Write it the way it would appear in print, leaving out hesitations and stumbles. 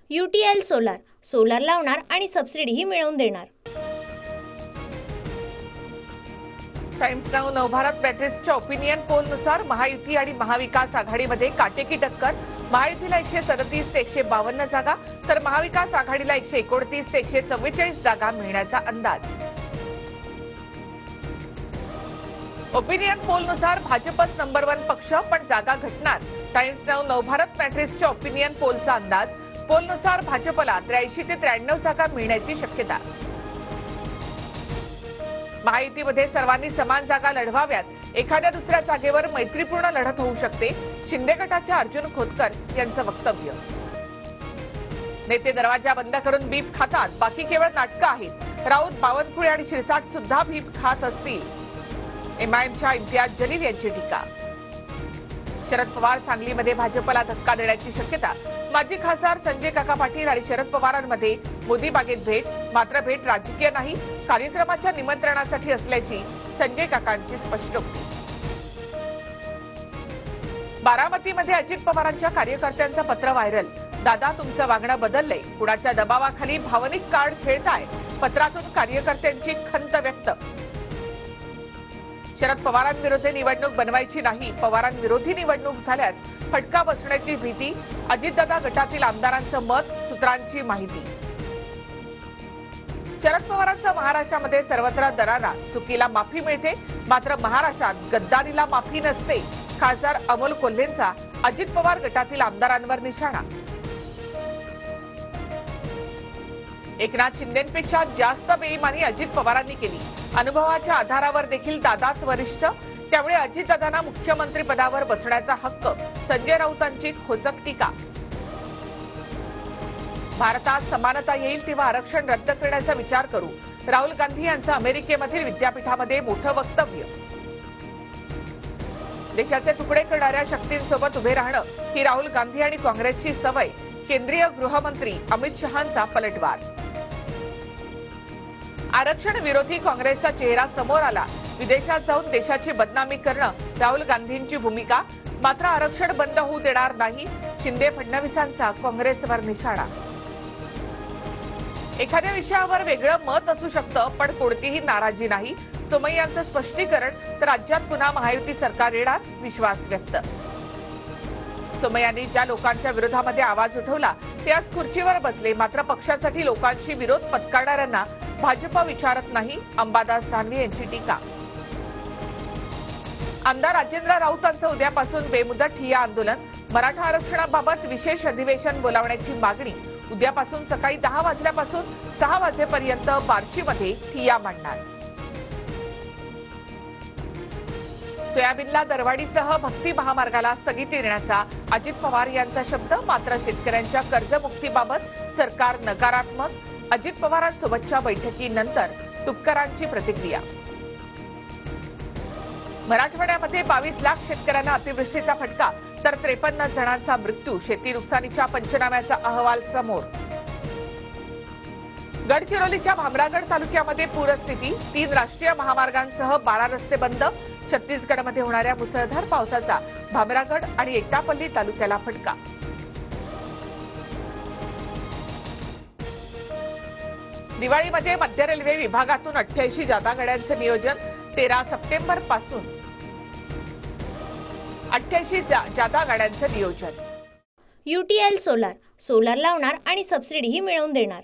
UTL solar solar लावणार आणि सबसिडीही मिळवून देणार। टाइम्स नाऊ नवभारत बॅटरीजच्या ओपिनियन पोलनुसार महायुती आणि महाविकास आघाडीमध्ये काटेकी टक्कर। महायुतीला 137 ते 152 जागा तर महाविकास आघाडीला 129 ते 144 जागा मिळण्याचा अंदाज। ओपिनियन पोलनुसार भाजपच नंबर 1 पक्ष पण जागा घटणार। टाइम्स नाऊ नवभारत बॅटरीजच्या ओपिनियन पोलचा अंदाज। पोलनुसार भाजपला 83 ते 93 जागा मिळण्याची शक्यता। महायुतीमध्ये सर्वांनी समान जागा लढवाव्यात, एखाद्या दुसऱ्या जागेवर मैत्रीपूर्ण लढत होऊ शकते, शिंदे गटाच्या अर्जुन खोतकर यांचं वक्तव्य। नेते दरवाजा बंद करून बीप खातात, बाकी केवळ नाटकं आहेत। राऊत, बावनकुळे आणि शिरसाट सुद्धा बीप खात असतील, एमआयएमच्या इम्तियाज जलील यांची टीका। शरद पवार सांगलीमध्ये भाजपला धक्का देण्याची शक्यता। माजी खासदार संजय काका पाटील आणि शरद पवारांमध्ये मोदी बागेत भेट, मात्र भेट राजकीय नाही, कार्यक्रमाच्या निमंत्रणासाठी असल्याची संजय काकांची स्पष्टोक्ती। बारामतीमध्ये अजित पवारांच्या कार्यकर्त्यांचं पत्र व्हायरल। दादा, तुमचं वागणं बदललंय, कुणाच्या दबावाखाली भावनिक कार्ड खेळताय, पत्रातून कार्यकर्त्यांची खंत व्यक्त। शरद पवारांविरोधी निवडणूक बनवायची नाही, पवारांविरोधी निवडणूक झाल्यास फटका बसण्याची भीती, अजितदादा गटातील आमदारांचं मत, सूत्रांची माहिती। शरद पवारांचा महाराष्ट्रामध्ये सर्वत्र दरारा, चुकीला माफी मिळते, मात्र महाराष्ट्रात गद्दारीला माफी नसते। खासदार अमोल कोल्हेंचा अजित पवार गटातील आमदारांवर निशाणा। एकनाथ शिंदेपेक्षा जास्त बेईमानी अजित पवारांनी केली, अनुभवाच्या आधारावर देखील दादाच वरिष्ठ, त्यामुळे अजितदादांना मुख्यमंत्री पदावर बसण्याचा हक्क, संजय राऊतांची खोचक टीका। भारतात समानता येईल तेव्हा आरक्षण रद्द करण्याचा विचार करू, राहुल गांधी यांचं अमेरिकेमधील विद्यापीठामध्ये मोठं वक्तव्य। देशाचे तुकडे करणाऱ्या शक्तींसोबत उभे राहणं ही राहुल गांधी आणि काँग्रेसची सवय, केंद्रीय गृहमंत्री अमित शहांचा पलटवार। आरक्षण विरोधी काँग्रेसचा चेहरा समोर आला, विदेशात जाऊन देशाची बदनामी करणं राहुल गांधींची भूमिका, मात्र आरक्षण बंद होऊ देणार नाही, शिंदे फडणवीसांचा काँग्रेसवर निशाणा। एखाद्या विषयावर वेगळं मत असू शकतं पण कोणतीही नाराजी नाही, सोमय्यांचं स्पष्टीकरण, तर राज्यात पुन्हा महायुती सरकार येणार, विश्वास व्यक्त। सोमय्यांनी ज्या लोकांच्या विरोधामध्ये आवाज उठवला ते आज खुर्चीवर बसले, मात्र पक्षासाठी लोकांशी विरोध पत्करणाऱ्यांना भाजप विचारत नाही, अंबादास दानवे यांची टीका। आमदार राजेंद्र राऊतांचं उद्यापासून बेमुदत ठिय्या आंदोलन, मराठा आरक्षणाबाबत विशेष अधिवेशन बोलावण्याची मागणी, उद्यापासून सकाळी 10 वाजल्यापासून 6 वाजेपर्यंत बार्शीमध्ये ठिय्या मांडणार। सोयाबीनला दरवाढीसह भक्ती महामार्गाला स्थगिती देण्याचा अजित पवार यांचा शब्द, मात्र शेतकऱ्यांच्या कर्जमुक्तीबाबत सरकार नकारात्मक, अजित पवारांसोबतच्या बैठकीनंतर तुपकरांची प्रतिक्रिया। मराठवाड्यामध्ये 22 लाख शेतकऱ्यांना अतिवृष्टीचा फटका तर 53 जणांचा मृत्यू, शेती नुकसानीच्या पंचनाम्याचा अहवाल समोर। गडचिरोलीच्या भामरागड तालुक्यामध्ये पूरस्थिती, 3 राष्ट्रीय महामार्गांसह 12 रस्ते बंद, छत्तीसगडमध्ये होणाऱ्या मुसळधार पावसाचा भामरागड आणि एटापल्ली तालुक्याला फटका। दिवाळीमध्ये मध्य रेल्वे विभागातून 88 जादा गाड्यांचं नियोजन, 13 सप्टेंबर पासून 88 जादा गाड्यांचं नियोजन। UTL सोलार सोलार लावणार आणि सबसिडीही मिळवून देणार।